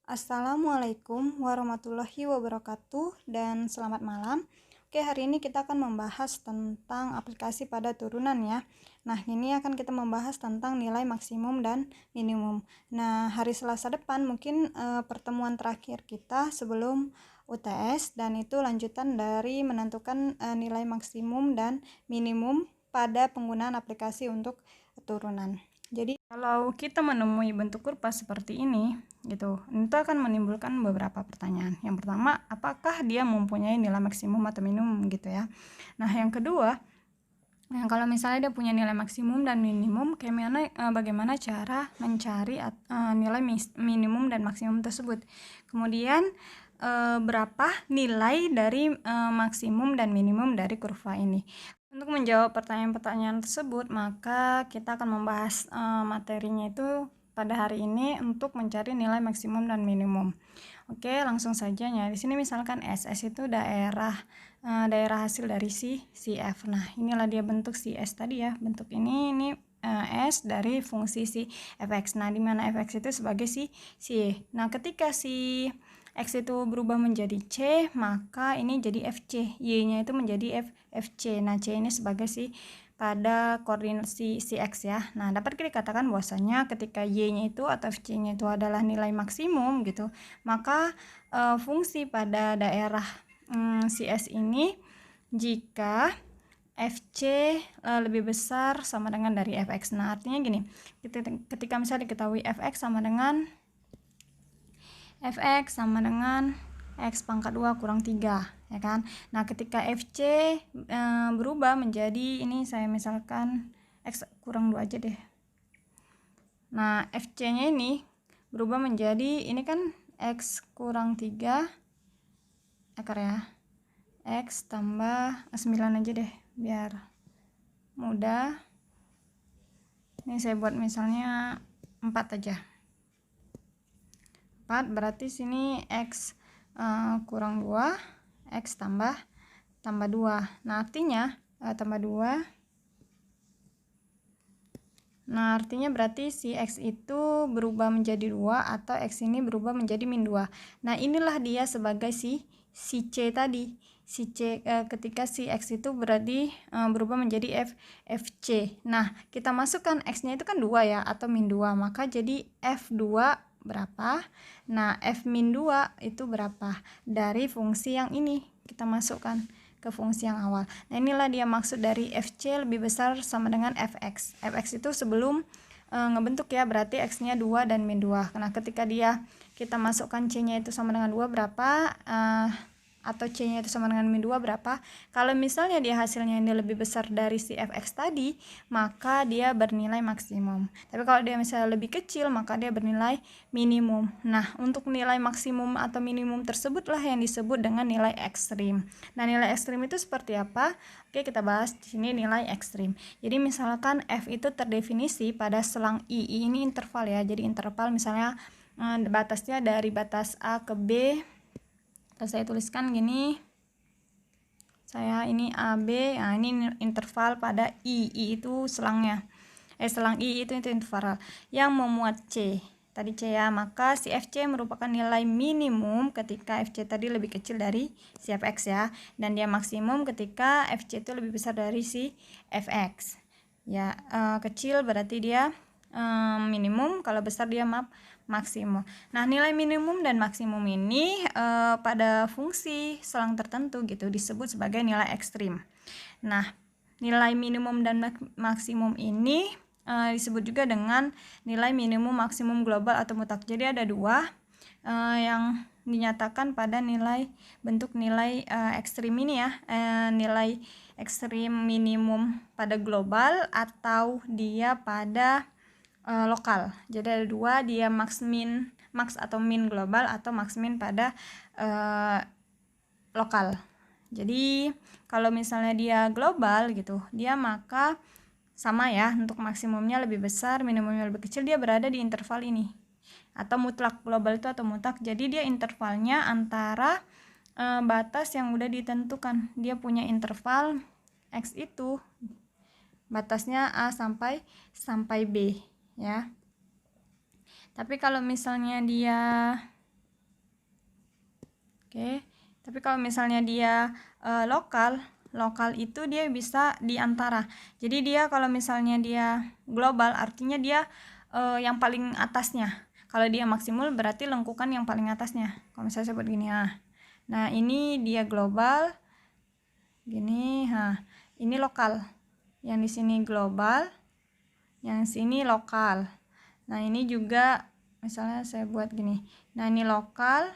Assalamualaikum warahmatullahi wabarakatuh dan selamat malam. Oke, hari ini kita akan membahas tentang aplikasi pada turunan ya. Nah, ini akan kita membahas tentang nilai maksimum dan minimum. Nah, hari Selasa depan mungkin pertemuan terakhir kita sebelum UTS, dan itu lanjutan dari menentukan nilai maksimum dan minimum pada penggunaan aplikasi untuk turunan. Jadi kalau kita menemui bentuk kurva seperti ini gitu, itu akan menimbulkan beberapa pertanyaan. Yang pertama, apakah dia mempunyai nilai maksimum atau minimum gitu ya. Nah, yang kedua, kalau misalnya dia punya nilai maksimum dan minimum, bagaimana cara mencari nilai minimum dan maksimum tersebut. Kemudian berapa nilai dari maksimum dan minimum dari kurva ini. Untuk menjawab pertanyaan-pertanyaan tersebut, maka kita akan membahas materinya itu pada hari ini untuk mencari nilai maksimum dan minimum. Oke, langsung saja ya. Di sini misalkan SS itu daerah hasil dari CF. Nah, inilah dia bentuk CS tadi ya. Bentuk ini S dari fungsi si fx. Nah, di mana fx itu sebagai si Y. Nah, ketika si X itu berubah menjadi C, maka ini jadi FC. Y-nya itu menjadi FC. Nah, C ini sebagai si pada koordinat si X ya. Nah, dapat dikatakan bahwasanya ketika Y-nya itu atau FC-nya itu adalah nilai maksimum gitu, maka fungsi pada daerah si S ini jika FC lebih besar sama dengan dari fx. Nah, artinya gini, ketika misalnya diketahui fx sama dengan X pangkat 2 kurang 3 ya kan. Nah, ketika FC berubah menjadi, ini saya misalkan X kurang 2 aja deh. Nah, FC nya ini berubah menjadi, ini kan X kurang 3 akar ya, X tambah 9 aja deh biar mudah. Ini saya buat misalnya 4 aja. 4 berarti sini X kurang 2, X tambah 2. Nah, artinya tambah 2. Nah, artinya berarti si X itu berubah menjadi 2 atau X ini berubah menjadi min 2. Nah, inilah dia sebagai si C tadi. Si C ketika si X itu berarti berubah menjadi FC. Nah, kita masukkan X-nya itu kan 2 ya, atau min 2. Maka jadi F2 berapa? Nah, F min 2 itu berapa? Dari fungsi yang ini kita masukkan ke fungsi yang awal. Nah, inilah dia maksud dari FC lebih besar sama dengan Fx. Fx itu sebelum ngebentuk ya, berarti X-nya 2 dan min 2. Nah, ketika kita masukkan C-nya itu sama dengan 2 berapa? Atau C-nya itu sama dengan min 2 berapa? Kalau misalnya dia hasilnya ini lebih besar dari si fx tadi, maka dia bernilai maksimum. Tapi kalau dia misalnya lebih kecil, maka dia bernilai minimum. Nah, untuk nilai maksimum atau minimum tersebutlah yang disebut dengan nilai ekstrim. Nah, nilai ekstrim itu seperti apa? Oke, kita bahas di sini nilai ekstrim. Jadi misalkan f itu terdefinisi pada selang i. I ini interval ya. Jadi interval misalnya batasnya dari batas A ke B. Saya tuliskan gini, ini AB. Nah, ini interval pada I itu selangnya, selang I itu interval yang memuat C tadi C ya. Maka si FC merupakan nilai minimum ketika FC tadi lebih kecil dari si fx ya, dan dia maksimum ketika FC itu lebih besar dari si fx ya. Kecil berarti dia minimum, kalau besar dia maksimum. Nah, nilai minimum dan maksimum ini pada fungsi selang tertentu gitu disebut sebagai nilai ekstrim. Nah, nilai minimum dan maksimum ini disebut juga dengan nilai minimum maksimum global atau mutlak. Jadi ada dua yang dinyatakan pada bentuk nilai ekstrim ini ya, nilai ekstrim minimum pada global atau dia pada lokal. Jadi ada dua, dia max atau min global atau max min pada lokal. Jadi kalau misalnya dia global gitu, dia maka sama ya, untuk maksimumnya lebih besar, minimumnya lebih kecil, dia berada di interval ini. Atau mutlak, global itu atau mutlak. Jadi dia intervalnya antara batas yang udah ditentukan. Dia punya interval X itu batasnya A sampai B ya. Tapi kalau misalnya dia Oke. Tapi kalau misalnya dia lokal itu dia bisa di antara. Jadi dia kalau misalnya dia global artinya dia yang paling atasnya. Kalau dia maksimum berarti lengkukan yang paling atasnya. Kalau misalnya sebut gini, nah ini dia global, gini, ini lokal. Yang di sini global, yang sini lokal. Nah ini juga misalnya saya buat gini. Nah ini lokal,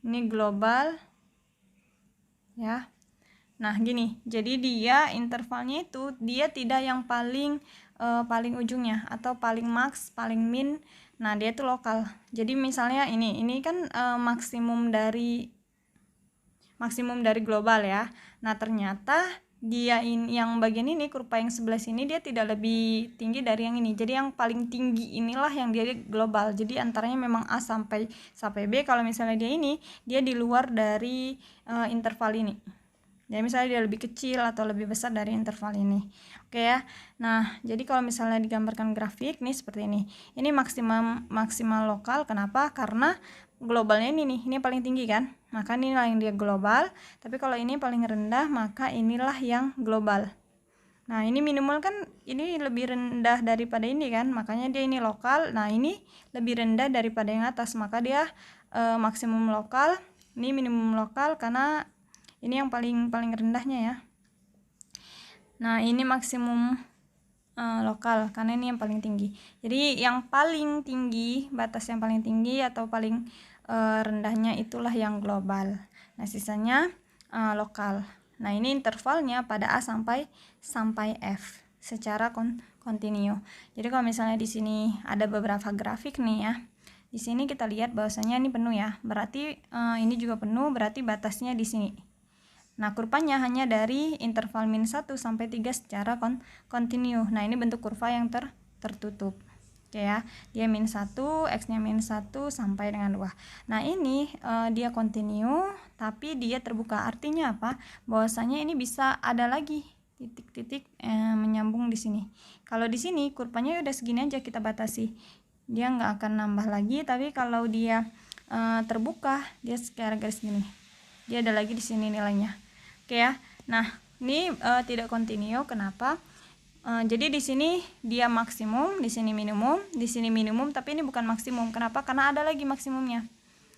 ini global, ya. Nah gini, jadi dia intervalnya itu dia tidak yang paling ujungnya atau paling max, paling min. Nah dia itu lokal. Jadi misalnya ini kan maksimum dari global ya. Nah ternyata dia yang bagian ini, kurva yang sebelah sini dia tidak lebih tinggi dari yang ini. Jadi yang paling tinggi inilah yang dia global. Jadi antaranya memang A sampai B. Kalau misalnya dia di luar dari interval ini. Jadi misalnya dia lebih kecil atau lebih besar dari interval ini. Oke ya. Nah, jadi kalau misalnya digambarkan grafik nih seperti ini. Ini maksimal lokal. Kenapa? Karena globalnya ini paling tinggi kan. Maka inilah yang dia global. Tapi kalau ini paling rendah, maka inilah yang global. Nah, ini minimal kan ini lebih rendah daripada ini kan. Makanya dia ini lokal. Nah, ini lebih rendah daripada yang atas. Maka dia maksimum lokal. Ini minimum lokal karena ini yang paling rendahnya ya. Nah ini maksimum lokal karena ini yang paling tinggi. Jadi yang paling tinggi, batas yang paling tinggi atau paling rendahnya itulah yang global. Nah sisanya lokal. Nah ini intervalnya pada A sampai F secara kontinu. Jadi kalau misalnya di sini ada beberapa grafik nih ya. Di sini kita lihat bahwasanya ini penuh ya. Berarti ini juga penuh, berarti batasnya di sini. Nah, kurvanya hanya dari interval min 1 sampai 3 secara kontinu. Nah, ini bentuk kurva yang tertutup. Oke ya. Dia min 1, X-nya min 1 sampai dengan 2. Nah, ini dia kontinu tapi dia terbuka. Artinya apa? Bahwasanya ini bisa ada lagi titik-titik menyambung di sini. Kalau di sini kurvanya udah segini aja kita batasi. Dia nggak akan nambah lagi, tapi kalau dia terbuka, dia secara garis gini. Dia ada lagi di sini nilainya. Oke ya. Nah, ini tidak kontinu. Kenapa? Jadi di sini dia maksimum, di sini minimum, tapi ini bukan maksimum. Kenapa? Karena ada lagi maksimumnya.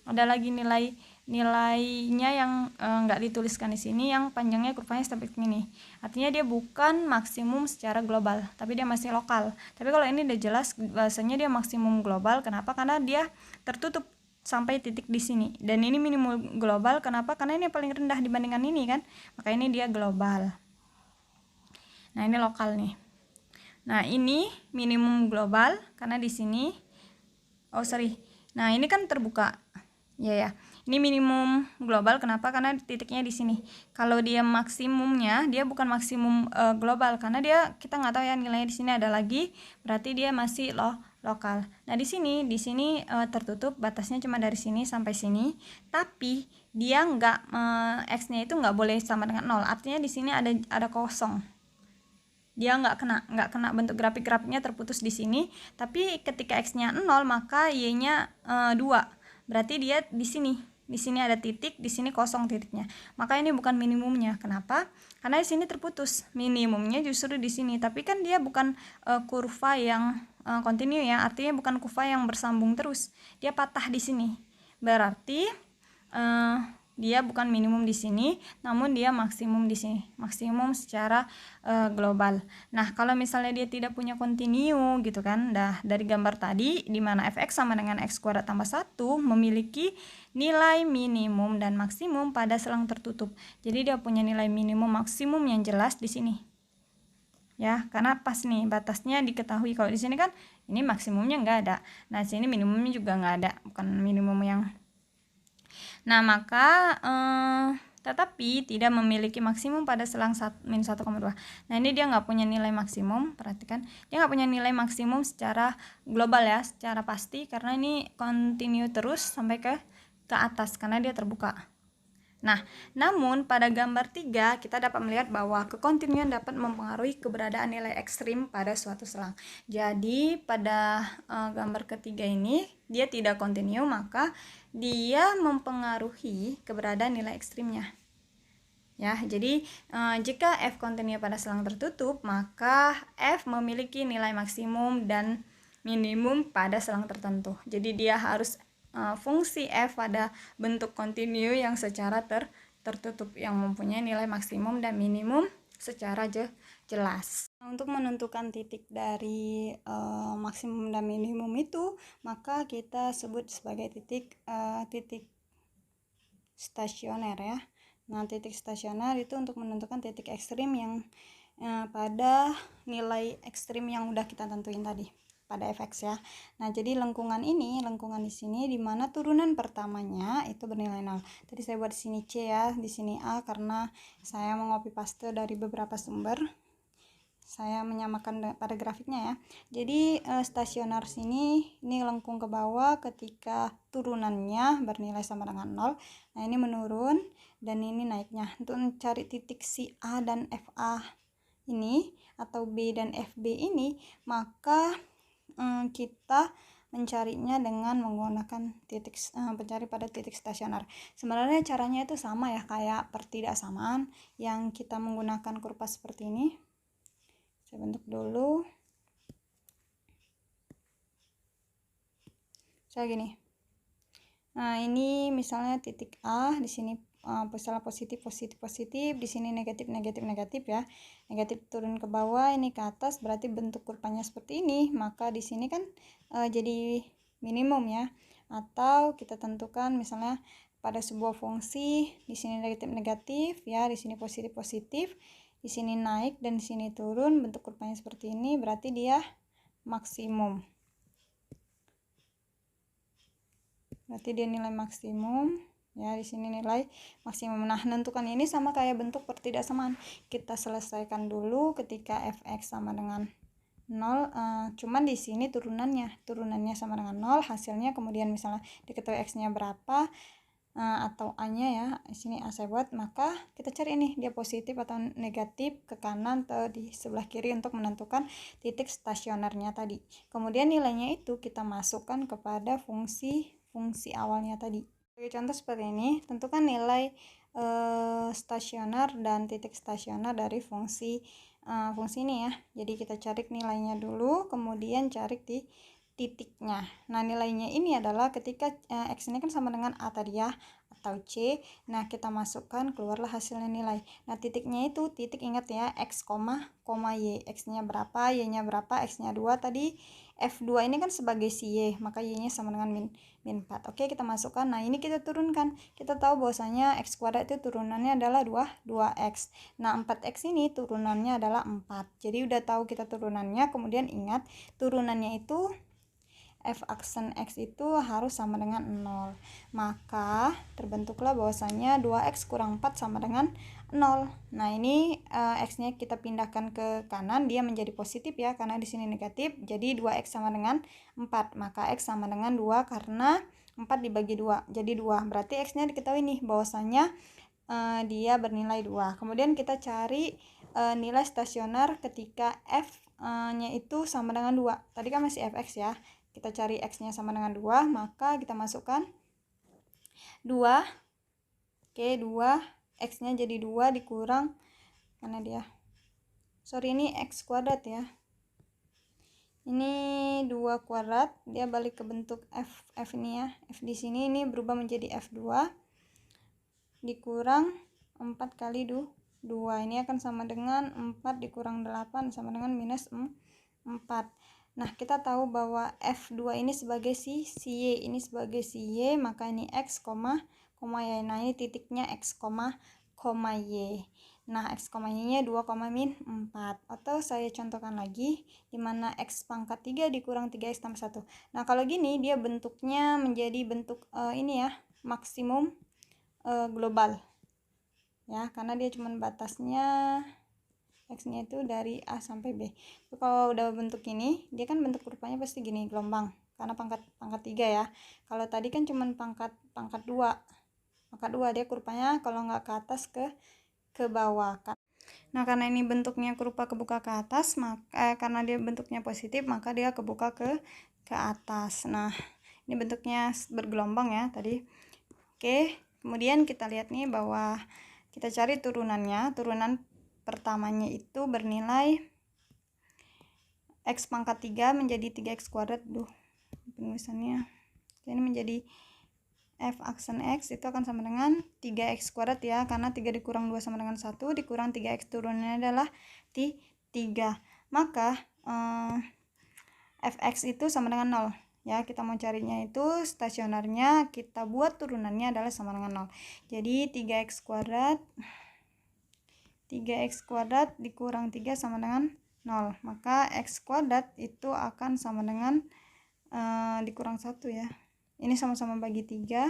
Ada lagi nilainya yang nggak dituliskan di sini, yang panjangnya kurvanya seperti ini. Artinya dia bukan maksimum secara global, tapi dia masih lokal. Tapi kalau ini udah jelas bahasanya dia maksimum global. Kenapa? Karena dia tertutup sampai titik di sini. Dan ini minimum global. Kenapa? Karena ini paling rendah dibandingkan ini kan. Maka ini dia global. Nah, ini lokal nih. Nah, ini minimum global karena di sini Nah, ini kan terbuka. Ya. Ini minimum global. Kenapa? Karena titiknya di sini. Kalau dia maksimumnya, dia bukan maksimum global karena kita nggak tahu ya nilainya di sini ada lagi. Berarti dia masih lokal. Nah, di sini tertutup, batasnya cuma dari sini sampai sini. Tapi dia X-nya itu nggak boleh sama dengan 0. Artinya di sini ada kosong. Dia nggak kena bentuk grafik-grafiknya terputus di sini. Tapi ketika X-nya 0, maka Y-nya 2. Berarti dia di sini. Di sini ada titik, di sini kosong titiknya. Maka ini bukan minimumnya. Kenapa? Karena di sini terputus. Minimumnya justru di sini. Tapi kan dia bukan kurva yang kontinu ya. Artinya bukan kurva yang bersambung terus. Dia patah di sini. Berarti dia bukan minimum di sini, namun dia maksimum di sini. Maksimum secara global. Nah, kalau misalnya dia tidak punya kontinu gitu kan. Dari gambar tadi di mana fx sama dengan x kuadrat tambah 1 memiliki nilai minimum dan maksimum pada selang tertutup. Jadi dia punya nilai minimum maksimum yang jelas di sini. Ya, karena pas nih batasnya diketahui. Kalau di sini kan ini maksimumnya nggak ada. Nah, sini minimumnya juga nggak ada, bukan minimum yang. Nah, maka tetapi tidak memiliki maksimum pada selang min 1,2. Nah, ini dia nggak punya nilai maksimum. Perhatikan, dia nggak punya nilai maksimum secara global ya, secara pasti, karena ini kontinu terus sampai ke atas karena dia terbuka. Nah, namun pada gambar 3 kita dapat melihat bahwa kekontinuan dapat mempengaruhi keberadaan nilai ekstrim pada suatu selang. Jadi pada gambar ketiga ini dia tidak kontinu, maka dia mempengaruhi keberadaan nilai ekstrimnya. Ya, jadi jika F kontinu pada selang tertutup, maka F memiliki nilai maksimum dan minimum pada selang tertentu. Jadi dia harus fungsi F pada bentuk kontinu yang secara tertutup, yang mempunyai nilai maksimum dan minimum secara jelas. Untuk menentukan titik dari maksimum dan minimum itu, maka kita sebut sebagai titik stasioner ya. Nah, titik stasioner itu untuk menentukan titik ekstrim yang pada nilai ekstrim yang udah kita tentuin tadi pada fx ya. Nah, jadi lengkungan di sini di mana turunan pertamanya itu bernilai 0. Tadi saya buat di sini C ya, di sini A karena saya mengcopy paste dari beberapa sumber. Saya menyamakan pada grafiknya ya. Jadi stasioner sini ini lengkung ke bawah ketika turunannya bernilai sama dengan 0. Nah, ini menurun dan ini naiknya. Untuk mencari titik si A dan FA ini atau B dan FB ini, maka kita mencarinya dengan menggunakan pencari pada titik stasioner. Sebenarnya caranya itu sama ya, kayak pertidaksamaan yang kita menggunakan kurva seperti ini. Saya bentuk dulu. Saya gini. Nah, ini misalnya titik A, di sini misalnya positif, di sini negatif ya. Negatif turun ke bawah, ini ke atas, berarti bentuk kurvanya seperti ini. Maka di sini kan jadi minimum ya. Atau kita tentukan misalnya pada sebuah fungsi, di sini negatif ya, di sini positif, di sini naik dan di sini turun, bentuk kurvanya seperti ini, berarti dia maksimum. Berarti dia nilai maksimum ya, di sini nilai maksimum. Nah, menentukan ini sama kayak bentuk pertidaksamaan. Kita selesaikan dulu ketika fx sama dengan 0, cuman di sini turunannya sama dengan 0, hasilnya kemudian misalnya diketahui x-nya berapa atau a-nya ya, di sini a saya buat, maka kita cari ini dia positif atau negatif ke kanan atau di sebelah kiri untuk menentukan titik stasionernya tadi. Kemudian nilainya itu kita masukkan kepada fungsi awalnya tadi. Sebagai contoh seperti ini, tentukan nilai stasioner dan titik stasioner dari fungsi ini ya. Jadi kita cari nilainya dulu, kemudian cari di titiknya. Nah, nilainya ini adalah ketika x ini kan sama dengan a tadi ya, atau c. Nah, kita masukkan, keluarlah hasilnya nilai. Nah, titiknya itu titik, ingat ya, x, y. X-nya berapa, y-nya berapa, x-nya 2 tadi. F2 ini kan sebagai si y, maka y-nya sama dengan min 4. Oke, kita masukkan. Nah, ini kita turunkan. Kita tahu bahwasanya x kuadrat itu turunannya adalah 2x. Nah, 4x ini turunannya adalah 4. Jadi udah tahu kita turunannya, kemudian ingat turunannya itu f aksen x itu harus sama dengan 0. Maka terbentuklah bahwasanya 2x kurang 4 sama dengan 0. Nah, ini x-nya kita pindahkan ke kanan, dia menjadi positif ya, karena di sini negatif. Jadi 2x sama dengan 4. Maka x sama dengan 2 karena 4 dibagi 2. Jadi 2. Berarti x-nya diketahui nih bahwasanya dia bernilai 2. Kemudian kita cari nilai stasioner ketika f-nya itu sama dengan 2. Tadi kan masih fx ya. Kita cari x-nya sama dengan 2, maka kita masukkan 2. Oke, 2. X-nya jadi 2 dikurang, mana dia? Ini x kuadrat ya. Ini 2 kuadrat, dia balik ke bentuk f ini ya. F di sini ini berubah menjadi f2 dikurang 4 kali 2. Ini akan sama dengan 4 dikurang 8 sama dengan minus 4. Nah, kita tahu bahwa F2 ini sebagai si Y, ini sebagai si Y, maka ini X, Y. Nah, ini titiknya X, Y. Nah, X, Y-nya 2, min 4. Atau saya contohkan lagi, di mana X pangkat 3 dikurang 3X tambah 1. Nah, kalau gini, dia bentuknya menjadi bentuk ini ya, maksimum global. Ya, karena dia cuma batasnya x-nya itu dari A sampai B. Kalau udah bentuk ini, dia kan bentuk kurvanya pasti gini, gelombang, karena pangkat 3 ya. Kalau tadi kan cuma pangkat 2. maka 2. Dia kurvanya kalau nggak ke atas ke bawah kan. Nah, karena ini bentuknya kurva kebuka ke atas, maka karena dia bentuknya positif, maka dia kebuka ke atas. Nah, ini bentuknya bergelombang ya tadi. Oke, kemudian kita lihat nih bahwa kita cari turunannya. Turunan pertamanya itu bernilai x pangkat 3 menjadi 3x kuadrat. Penulisannya ini menjadi f aksen x itu akan sama dengan 3x kuadrat ya, karena 3 dikurang 2 sama dengan 1, dikurang 3x turunannya adalah 3. Maka fx itu sama dengan 0 ya. Kita mau carinya itu stasionernya, kita buat turunannya adalah sama dengan 0. Jadi 3x kuadrat dikurang 3 sama dengan 0. Maka x kuadrat itu akan sama dengan dikurang 1 ya. Ini sama-sama bagi 3.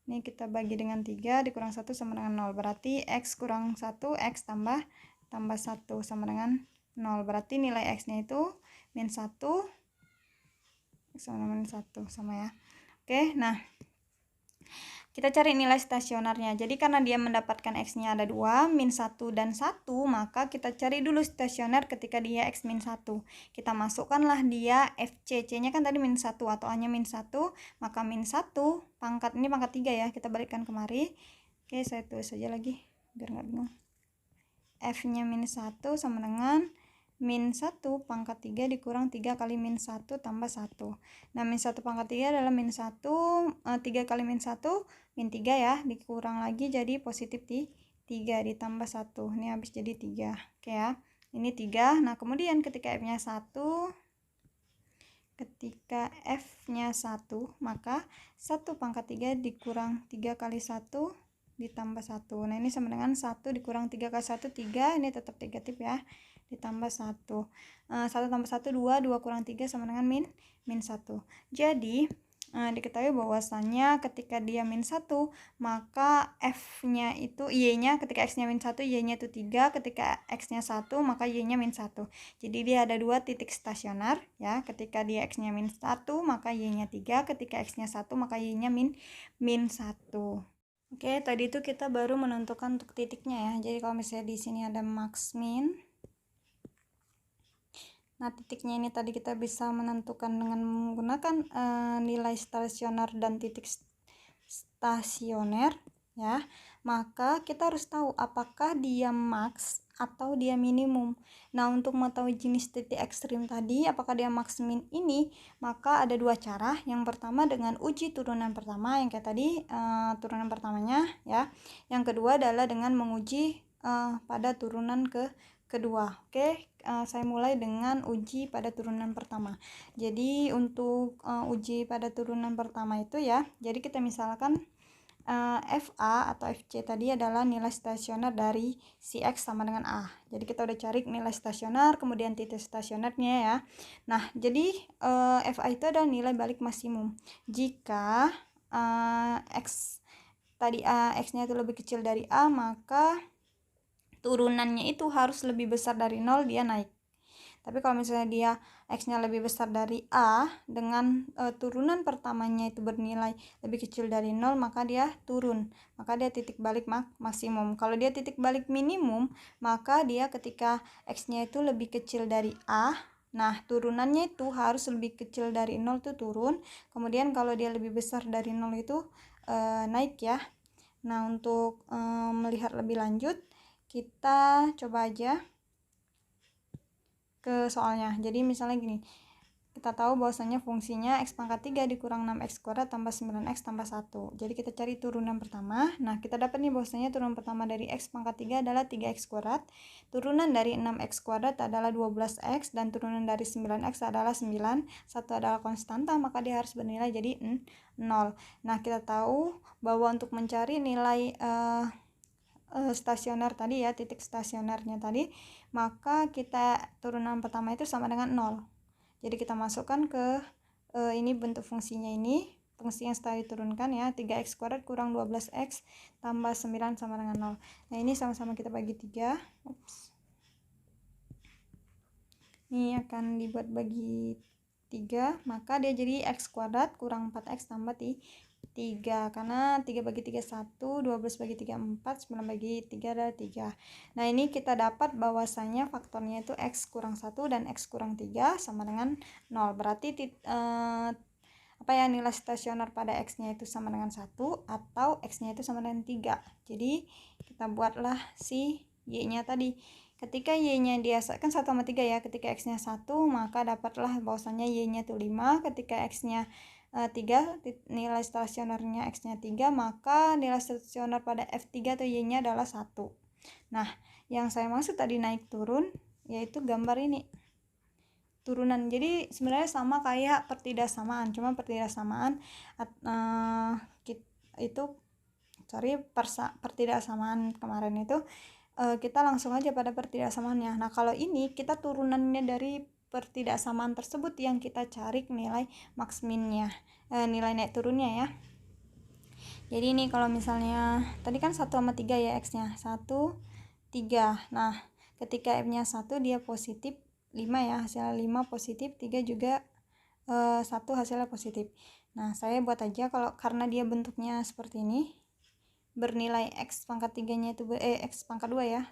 Ini kita bagi dengan 3 dikurang 1 sama dengan 0. Berarti x kurang 1, x tambah 1 sama dengan 0. Berarti nilai x-nya itu min 1 sama dengan 1 sama ya. Oke, nah kita cari nilai stasionernya. Jadi karena dia mendapatkan x-nya ada 2, min 1 dan 1, maka kita cari dulu stasioner ketika dia x min 1. Kita masukkanlah dia fc, c-nya kan tadi min 1 atau a-nya min 1, maka min 1 pangkat, ini pangkat 3 ya, kita balikkan kemari. Oke, saya tulis saja lagi biar nggak bingung. F-nya min 1 sama dengan min 1 pangkat 3 dikurang 3 kali min 1 tambah 1. Nah, min 1 pangkat 3 adalah min 1, 3 kali min 1, min 3 ya, dikurang lagi jadi positif 3 ditambah 1. Ini habis jadi 3. Oke ya, ini 3. Nah, kemudian ketika F-nya 1, maka 1 pangkat 3 dikurang 3 kali 1 ditambah 1. Nah, ini sama dengan 1 dikurang 3 kali 1, 3. Ini tetap negatif ya. Ditambah 1. 1 tambah 1, 2. 2 kurang 3 sama dengan min 1. Jadi, diketahui bahwasannya ketika dia min 1, maka F-nya itu, Y-nya ketika X-nya min 1, Y-nya itu 3. Ketika X-nya 1, maka Y-nya min 1. Jadi, dia ada 2 titik stasioner ya. Ketika dia X-nya min 1, maka Y-nya 3. Ketika X-nya 1, maka Y-nya min 1. Oke, tadi itu kita baru menentukan untuk titiknya ya. Jadi kalau misalnya di sini ada max min, nah titiknya ini tadi kita bisa menentukan dengan menggunakan nilai stasioner dan titik stasioner ya. Maka kita harus tahu apakah dia max atau dia minimum. Nah, untuk mengetahui jenis titik ekstrim tadi apakah dia max min ini, maka ada 2 cara. Yang pertama dengan uji turunan pertama yang kayak tadi, turunan pertamanya ya. Yang kedua adalah dengan menguji pada turunan kedua. Oke, saya mulai dengan uji pada turunan pertama. Jadi untuk uji pada turunan pertama itu ya, jadi kita misalkan FA atau FC tadi adalah nilai stasioner dari si X sama dengan A. Jadi kita udah cari nilai stasioner, kemudian titik stasionernya ya. Nah, jadi FA itu adalah nilai balik maksimum. Jika X tadi X-nya itu lebih kecil dari A, maka turunannya itu harus lebih besar dari 0, dia naik. Tapi kalau misalnya dia X-nya lebih besar dari A dengan turunan pertamanya itu bernilai lebih kecil dari 0, maka dia turun. Maka dia titik balik maksimum. Kalau dia titik balik minimum, maka dia ketika X-nya itu lebih kecil dari A, nah turunannya itu harus lebih kecil dari 0 itu turun. Kemudian kalau dia lebih besar dari 0 itu naik ya. Nah, untuk melihat lebih lanjut, kita coba aja ke soalnya. Jadi misalnya gini, kita tahu bahwasanya fungsinya x pangkat 3 dikurang 6x kuadrat tambah 9x tambah 1. Jadi kita cari turunan pertama. Nah, kita dapat nih bahwasanya turunan pertama dari x pangkat 3 adalah 3x kuadrat. Turunan dari 6x kuadrat adalah 12x dan turunan dari 9x adalah 9. Satu adalah konstanta, maka dia harus bernilai jadi 0. Nah, kita tahu bahwa untuk mencari nilai stasioner tadi ya, titik stasionernya tadi, maka kita turunan pertama itu sama dengan 0. Jadi kita masukkan ke ini bentuk fungsinya ini, fungsi yang setelah diturunkan ya, 3x kuadrat kurang 12x tambah 9 sama dengan 0. Nah, ini sama-sama kita bagi 3. Ini akan dibuat bagi 3, maka dia jadi x kuadrat kurang 4x tambah 3. 3, karena 3 bagi 3 1, 12 bagi 3 4, 9 bagi 3 adalah 3. Nah, ini kita dapat bahwasanya faktornya itu X kurang 1 dan X kurang 3 sama dengan 0. Berarti nilai stasioner pada X-nya itu sama dengan 1 atau X-nya itu sama dengan 3. Jadi, kita buatlah si Y-nya tadi. Ketika Y-nya kan 1 sama 3 ya. Ketika X-nya 1, maka dapatlah bahwasanya Y-nya itu 5. Ketika X-nya 3, nilai stasionernya X-nya 3, maka nilai stasioner pada F3 atau Y-nya adalah 1. Nah, yang saya maksud tadi naik turun, yaitu gambar ini. Turunan. Jadi sebenarnya sama kayak pertidaksamaan, cuma pertidaksamaan pertidaksamaan kemarin itu kita langsung aja pada pertidaksamaannya. Nah, kalau ini kita turunannya dari pertidaksamaan tersebut yang kita cari nilai max minnya, nilai naik turunnya ya. Jadi ini kalau misalnya tadi kan 1 sama 3 ya, X-nya 1, 3. Nah, ketika F-nya 1 dia positif 5 ya, hasilnya 5 positif, 3 juga 1 hasilnya positif. Nah, saya buat aja karena dia bentuknya seperti ini, bernilai X pangkat 3-nya itu X pangkat 2 ya,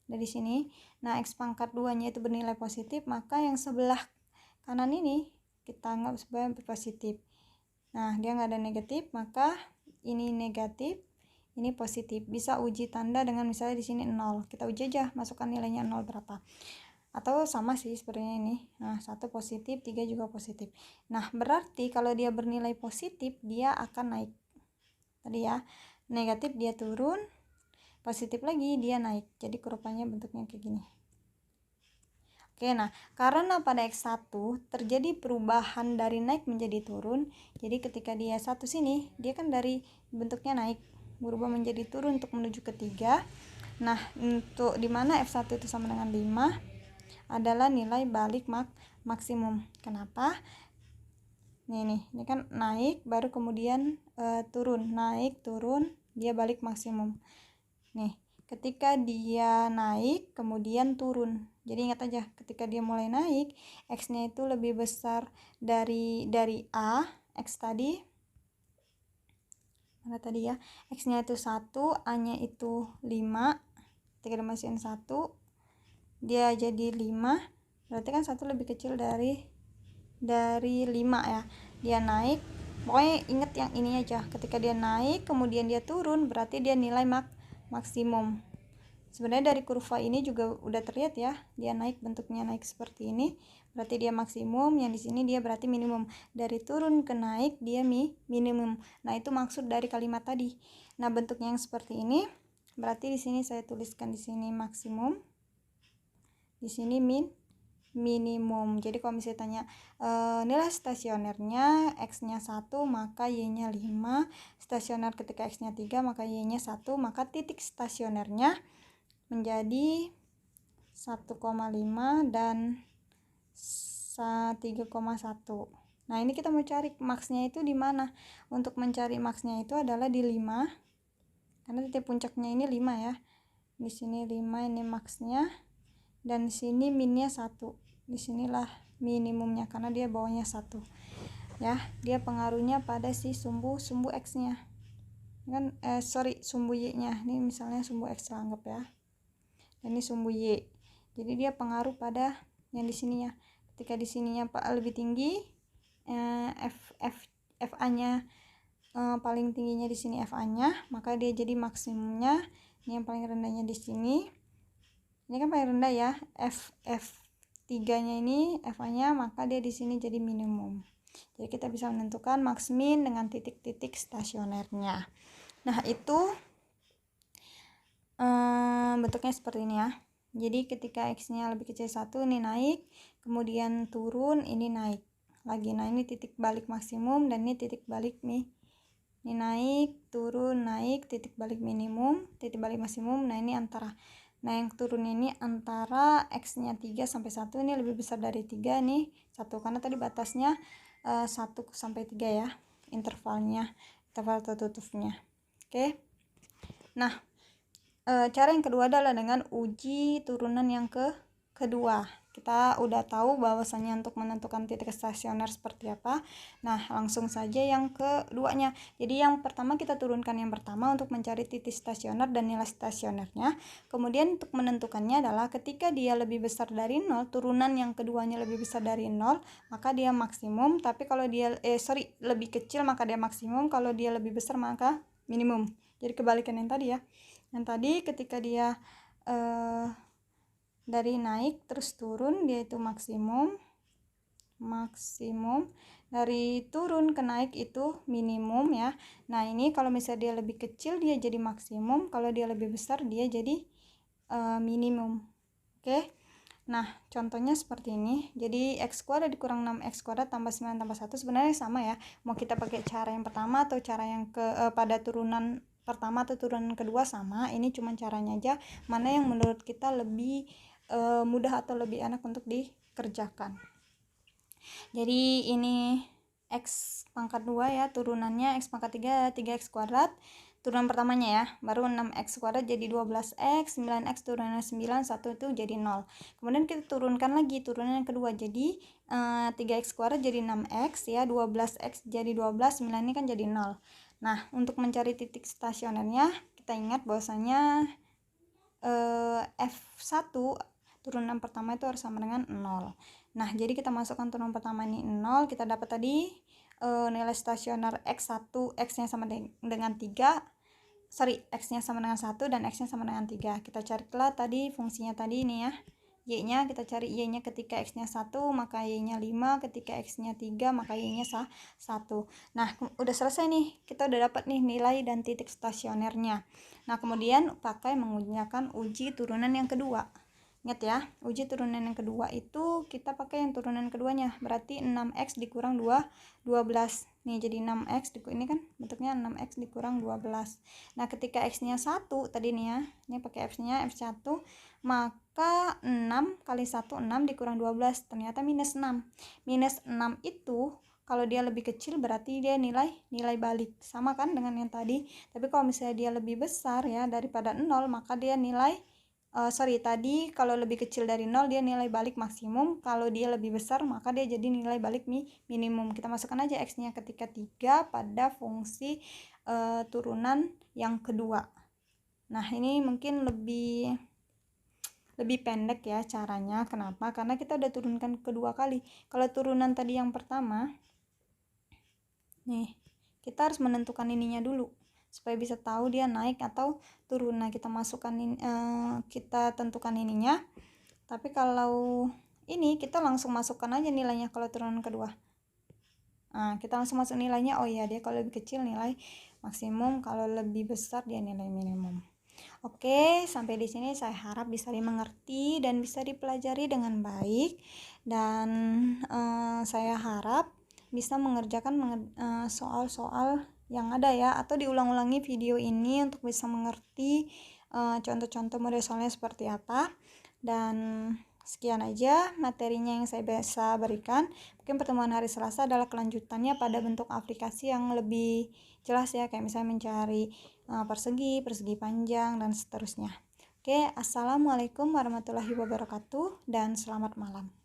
dari sini. Nah, X pangkat 2-nya itu bernilai positif, maka yang sebelah kanan ini kita anggap sebagai positif. Nah, dia nggak ada negatif, maka ini negatif, ini positif. Bisa uji tanda dengan misalnya di sini 0. Kita uji aja, masukkan nilainya 0 berapa. Atau sama sih sebenarnya ini. Nah, 1 positif, 3 juga positif. Nah, berarti kalau dia bernilai positif, dia akan naik. Tadi ya, negatif dia turun, positif lagi dia naik. Jadi kurvanya bentuknya kayak gini. Oke, nah karena pada X1 terjadi perubahan dari naik menjadi turun, jadi ketika dia 1 sini, dia kan dari bentuknya naik berubah menjadi turun untuk menuju ke 3. Nah, untuk dimana F1 itu sama dengan 5 adalah nilai balik maksimum. Kenapa? Ini kan naik baru kemudian turun, naik turun, dia balik maksimum. Nih, ketika dia naik kemudian turun. Jadi ingat aja, ketika dia mulai naik, X-nya itu lebih besar dari A, X tadi. Mana tadi ya? X-nya itu 1, A-nya itu 5. Ketika dimasukin 1, dia jadi 5. Berarti kan 1 lebih kecil dari 5 ya. Dia naik. Pokoknya ingat yang ini aja. Ketika dia naik kemudian dia turun, berarti dia nilai maksimum. Sebenarnya dari kurva ini juga udah terlihat ya, dia naik, bentuknya naik seperti ini, berarti dia maksimum. Yang di sini dia berarti minimum. Dari turun ke naik dia minimum. Nah, itu maksud dari kalimat tadi. Nah, bentuknya yang seperti ini, berarti di sini saya tuliskan di sini maksimum, di sini minimum. Jadi kalau misalnya tanya nilai stasionernya X-nya 1, maka Y-nya 5. Stasioner ketika X-nya 3, maka Y-nya 1, maka titik stasionernya menjadi 1,5 dan 3,1. Nah, ini kita mau cari maksnya itu di mana? Untuk mencari maksnya itu adalah di 5. Karena titik puncaknya ini 5 ya. Di sini 5 ini maksnya, dan di sini minnya 1. Disinilah minimumnya karena dia bawahnya 1. Ya, dia pengaruhnya pada si sumbu X-nya. Kan sumbu Y-nya. Ini misalnya sumbu X lah, anggap ya. Dan ini sumbu Y. Jadi dia pengaruh pada yang di sininya. Ketika di sininya lebih tinggi, FA-nya paling tingginya di sini FA-nya, maka dia jadi maksimumnya. Ini yang paling rendahnya di sini. Ini kan paling rendah ya, F3-nya ini FA-nya, maka dia di sini jadi minimum. Jadi kita bisa menentukan max min dengan titik-titik stasionernya. Nah, itu bentuknya seperti ini ya. Jadi ketika X-nya lebih kecil 1, ini naik, kemudian turun, ini naik lagi. Nah, ini titik balik maksimum dan ini titik balik nih. Ini naik, turun, naik, titik balik minimum, titik balik maksimum. Nah, ini antara. Nah, yang turun ini antara X-nya 3 sampai 1, ini lebih besar dari 3 nih, 1, karena tadi batasnya 1 sampai 3 ya, interval tertutupnya. Oke. Nah, cara yang kedua adalah dengan uji turunan yang kedua. kita udah tahu bahwasannya untuk menentukan titik stasioner seperti apa. Nah, langsung saja yang keduanya. Jadi yang pertama kita turunkan yang pertama untuk mencari titik stasioner dan nilai stasionernya. Kemudian untuk menentukannya adalah ketika dia lebih besar dari 0, turunan yang keduanya lebih besar dari 0, maka dia maksimum. Tapi kalau dia lebih kecil maka dia maksimum, kalau dia lebih besar maka minimum. Jadi kebalikan yang tadi ya. Yang tadi ketika dia dari naik terus turun dia itu maksimum, dari turun ke naik itu minimum ya. Nah ini kalau misalnya dia lebih kecil dia jadi maksimum, kalau dia lebih besar dia jadi minimum. Oke. Nah contohnya seperti ini. Jadi x kuadrat dikurang 6x kuadrat tambah 9 tambah 1 sebenarnya sama ya, mau kita pakai cara yang pertama atau cara yang pada turunan pertama atau turunan kedua sama. Ini cuma caranya aja mana yang menurut kita lebih mudah atau lebih enak untuk dikerjakan. Jadi ini x pangkat 2 ya, turunannya x pangkat 3 3x kuadrat, turunan pertamanya ya, baru 6x kuadrat jadi 12x, 9x turunannya 9, 1 itu jadi 0. Kemudian kita turunkan lagi turunan yang kedua, jadi 3x kuadrat jadi 6x ya, 12x jadi 12, 9 ini kan jadi 0. Nah untuk mencari titik stasionernya kita ingat bahwasanya F1 turunan pertama itu harus sama dengan 0. Nah jadi kita masukkan turunan pertama ini 0, kita dapat tadi nilai stasioner x1, x-nya sama dengan 3, x-nya sama dengan 1 dan x-nya sama dengan 3. Kita carilah tadi fungsinya tadi ini ya, y-nya kita cari y-nya ketika x-nya 1 maka y-nya 5, ketika x-nya 3 maka y-nya 1. Nah udah selesai nih, kita udah dapat nih nilai dan titik stasionernya. Nah kemudian pakai menggunakan uji turunan yang kedua. Ingat ya, uji turunan yang kedua itu kita pakai yang turunan keduanya, berarti 6x dikurang 12 nih, jadi 6x ini kan bentuknya 6x dikurang 12. Nah ketika x-nya 1 tadi nih ya, ini pakai f-nya f1, maka 6 kali 1 6 dikurang 12 ternyata minus 6. Minus 6 itu kalau dia lebih kecil berarti dia nilai balik, sama kan dengan yang tadi. Tapi kalau misalnya dia lebih besar ya daripada 0 maka dia nilai tadi kalau lebih kecil dari 0 dia nilai balik maksimum, kalau dia lebih besar maka dia jadi nilai balik minimum. Kita masukkan aja x-nya ketika 3 pada fungsi turunan yang kedua. Nah ini mungkin lebih pendek ya caranya. Kenapa? Karena kita udah turunkan kedua kali. Kalau turunan tadi yang pertama nih, kita harus menentukan ininya dulu supaya bisa tahu dia naik atau turun. Nah kita masukkan kita tentukan ininya. Tapi kalau ini kita langsung masukkan aja nilainya kalau turunan kedua. Nah kita langsung masuk nilainya. Oh iya, dia kalau lebih kecil nilai maksimum, kalau lebih besar dia nilai minimum. Oke, sampai di sini saya harap bisa dimengerti dan bisa dipelajari dengan baik, dan saya harap bisa mengerjakan soal-soal yang ada ya, atau diulang-ulangi video ini untuk bisa mengerti contoh-contoh model soalnya seperti apa. Dan sekian aja materinya yang saya bisa berikan. Mungkin pertemuan hari Selasa adalah kelanjutannya pada bentuk aplikasi yang lebih jelas ya, kayak misalnya mencari persegi panjang dan seterusnya. Oke, assalamualaikum warahmatullahi wabarakatuh dan selamat malam.